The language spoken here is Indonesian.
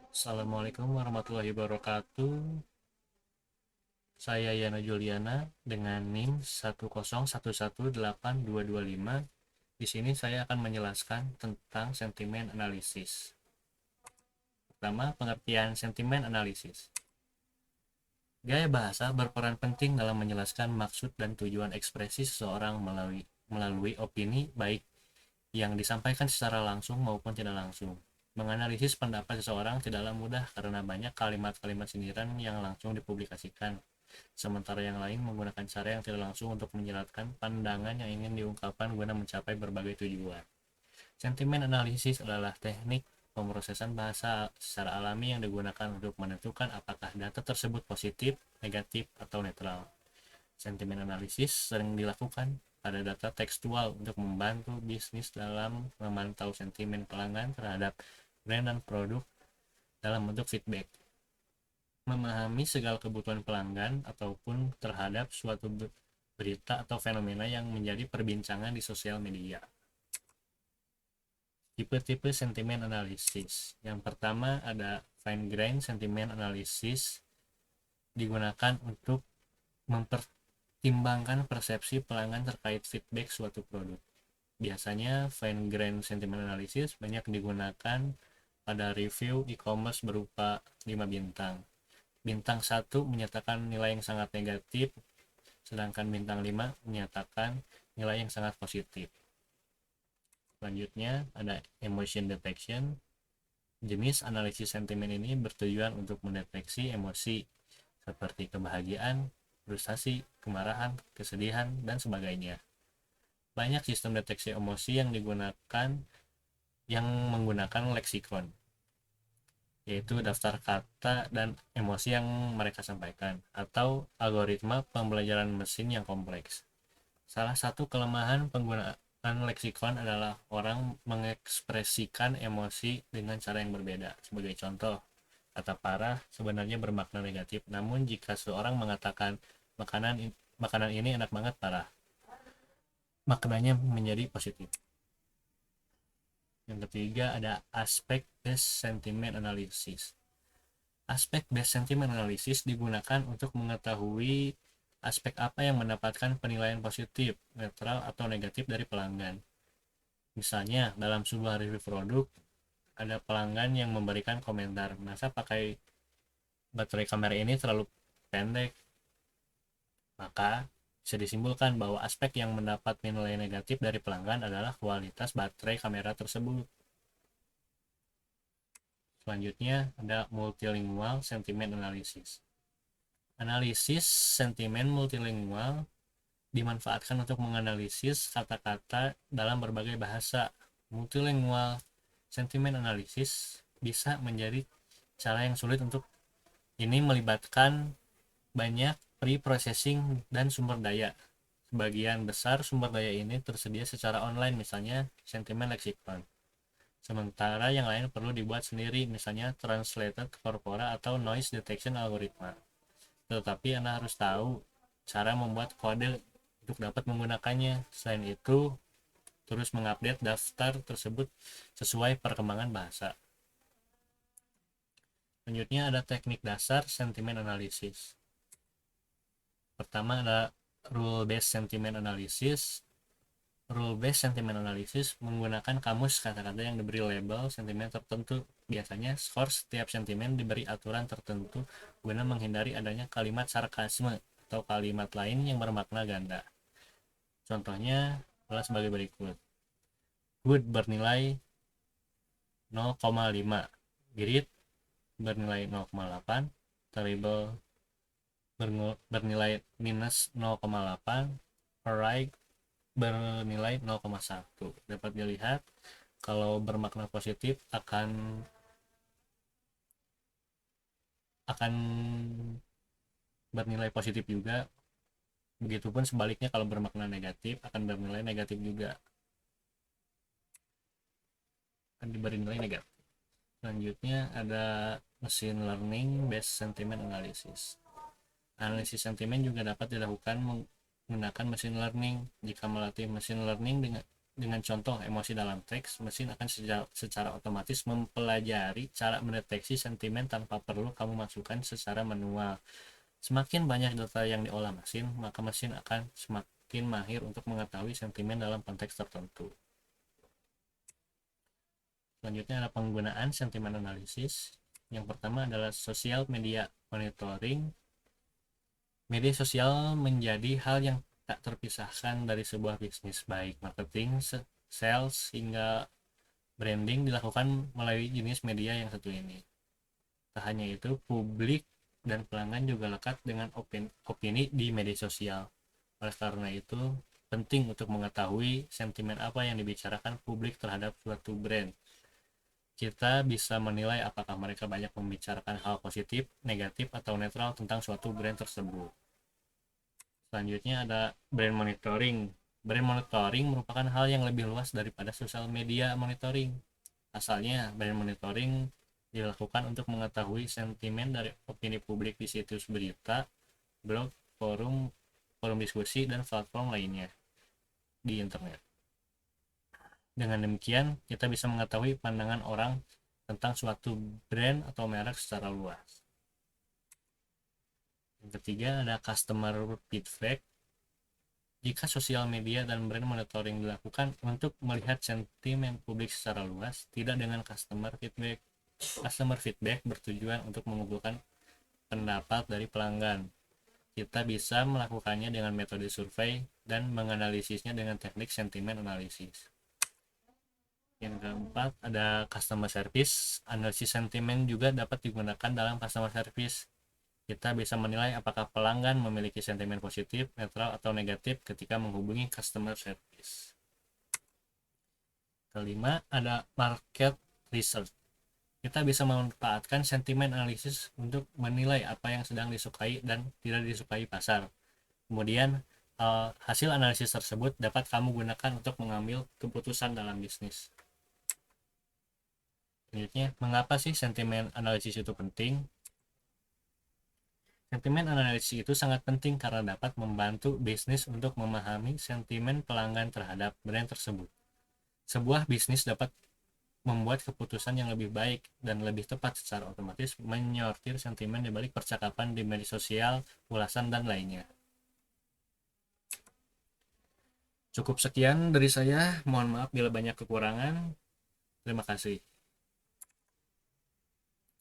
Assalamualaikum warahmatullahi wabarakatuh. Saya Yana Juliana dengan NIM 101182225. Di sini saya akan menjelaskan tentang sentimen analisis. Pertama, pengertian sentimen analisis. Gaya bahasa berperan penting dalam menjelaskan maksud dan tujuan ekspresi seseorang melalui opini baik yang disampaikan secara langsung maupun tidak langsung. Menganalisis pendapat seseorang tidaklah mudah karena banyak kalimat-kalimat sindiran yang langsung dipublikasikan, sementara yang lain menggunakan cara yang tidak langsung untuk menjelaskan pandangan yang ingin diungkapkan guna mencapai berbagai tujuan. Sentimen analisis adalah teknik pemrosesan bahasa secara alami yang digunakan untuk menentukan apakah data tersebut positif, negatif, atau netral. Sentimen analisis sering dilakukan pada data tekstual untuk membantu bisnis dalam memantau sentimen pelanggan terhadap brand dan produk dalam bentuk feedback. Memahami segala kebutuhan pelanggan ataupun terhadap suatu berita atau fenomena yang menjadi perbincangan di sosial media. Tipe-tipe sentimen analisis. Yang pertama ada fine grain sentimen analisis, digunakan untuk mempertimbangkan persepsi pelanggan terkait feedback suatu produk. Biasanya fine grain sentiment analysis banyak digunakan pada review e-commerce berupa 5 bintang. Bintang 1 menyatakan nilai yang sangat negatif, sedangkan bintang 5 menyatakan nilai yang sangat positif. Selanjutnya ada emotion detection. Jenis analisis sentimen ini bertujuan untuk mendeteksi emosi seperti kebahagiaan, frustasi, kemarahan, kesedihan, dan sebagainya. Banyak sistem deteksi emosi yang menggunakan leksikon, yaitu daftar kata dan emosi yang mereka sampaikan, atau algoritma pembelajaran mesin yang kompleks. Salah satu kelemahan penggunaan leksikon adalah orang mengekspresikan emosi dengan cara yang berbeda. Sebagai contoh, kata parah sebenarnya bermakna negatif, namun jika seorang mengatakan makanan makanan ini enak banget parah, maknanya menjadi positif. Yang ketiga ada aspek based sentiment analysis. Aspek based sentiment analysis digunakan untuk mengetahui aspek apa yang mendapatkan penilaian positif, netral, atau negatif dari pelanggan. Misalnya, dalam sebuah review produk, ada pelanggan yang memberikan komentar, masa pakai baterai kamera ini terlalu pendek. Maka, bisa disimpulkan bahwa aspek yang mendapat nilai negatif dari pelanggan adalah kualitas baterai kamera tersebut. Selanjutnya ada multilingual sentiment analysis. Analisis sentimen multilingual dimanfaatkan untuk menganalisis kata-kata dalam berbagai bahasa. Multilingual sentimen analysis bisa menjadi cara yang sulit untuk ini melibatkan banyak pre-processing dan sumber daya. Sebagian besar sumber daya ini tersedia secara online, misalnya sentimen lexicon. Sementara yang lain perlu dibuat sendiri, misalnya translated corpora atau noise detection algoritma. Tetapi Anda harus tahu cara membuat kode untuk dapat menggunakannya. Selain itu, terus mengupdate daftar tersebut sesuai perkembangan bahasa. Selanjutnya ada teknik dasar sentimen analisis. Pertama ada rule based sentiment analysis. Rule based sentiment analysis menggunakan kamus kata-kata yang diberi label sentimen tertentu. Biasanya skor setiap sentimen diberi aturan tertentu guna menghindari adanya kalimat sarkasme atau kalimat lain yang bermakna ganda. Contohnya adalah sebagai berikut. Good bernilai 0,5, great bernilai 0,8, terrible bernilai minus 0,8, alright bernilai 0,1. Dapat dilihat kalau bermakna positif akan bernilai positif juga. Begitupun sebaliknya kalau bermakna negatif akan bernilai negatif juga. Akan diberi nilai negatif. Selanjutnya ada machine learning based sentiment analysis. Analisis sentimen juga dapat dilakukan menggunakan machine learning. Jika melatih machine learning dengan contoh emosi dalam teks, mesin akan secara otomatis mempelajari cara mendeteksi sentimen tanpa perlu kamu masukkan secara manual. Semakin banyak data yang diolah mesin, maka mesin akan semakin mahir untuk mengetahui sentimen dalam konteks tertentu. Selanjutnya ada penggunaan sentimen analisis. Yang pertama adalah sosial media monitoring. Media sosial menjadi hal yang tak terpisahkan dari sebuah bisnis, baik marketing, sales, hingga branding dilakukan melalui jenis media yang satu ini. Tak hanya itu, publik dan pelanggan juga lekat dengan opini di media sosial. Oleh karena itu, penting untuk mengetahui sentimen apa yang dibicarakan publik terhadap suatu brand. Kita bisa menilai apakah mereka banyak membicarakan hal positif, negatif, atau netral tentang suatu brand tersebut. Selanjutnya ada brand monitoring. Brand monitoring merupakan hal yang lebih luas daripada social media monitoring. Asalnya, brand monitoring dilakukan untuk mengetahui sentimen dari opini publik di situs berita, blog, forum diskusi, dan platform lainnya di internet. Dengan demikian, kita bisa mengetahui pandangan orang tentang suatu brand atau merek secara luas. Yang ketiga ada customer feedback. Jika sosial media dan brand monitoring dilakukan untuk melihat sentimen publik secara luas, tidak dengan customer feedback. Customer feedback bertujuan untuk mengumpulkan pendapat dari pelanggan. Kita bisa melakukannya dengan metode survei dan menganalisisnya dengan teknik sentimen analisis. Yang keempat ada customer service. Analisis sentimen juga dapat digunakan dalam customer service. Kita bisa menilai apakah pelanggan memiliki sentimen positif, netral, atau negatif ketika menghubungi customer service. Kelima ada market research. Kita bisa memanfaatkan sentimen analisis untuk menilai apa yang sedang disukai dan tidak disukai pasar. Kemudian hasil analisis tersebut dapat kamu gunakan untuk mengambil keputusan dalam bisnis. Selanjutnya, mengapa sih sentimen analisis itu penting? Sentimen analisis itu sangat penting karena dapat membantu bisnis untuk memahami sentimen pelanggan terhadap brand tersebut. Sebuah bisnis dapat membuat keputusan yang lebih baik dan lebih tepat secara otomatis menyortir sentimen di balik percakapan di media sosial, ulasan, dan lainnya. Cukup sekian dari saya, mohon maaf bila banyak kekurangan. Terima kasih.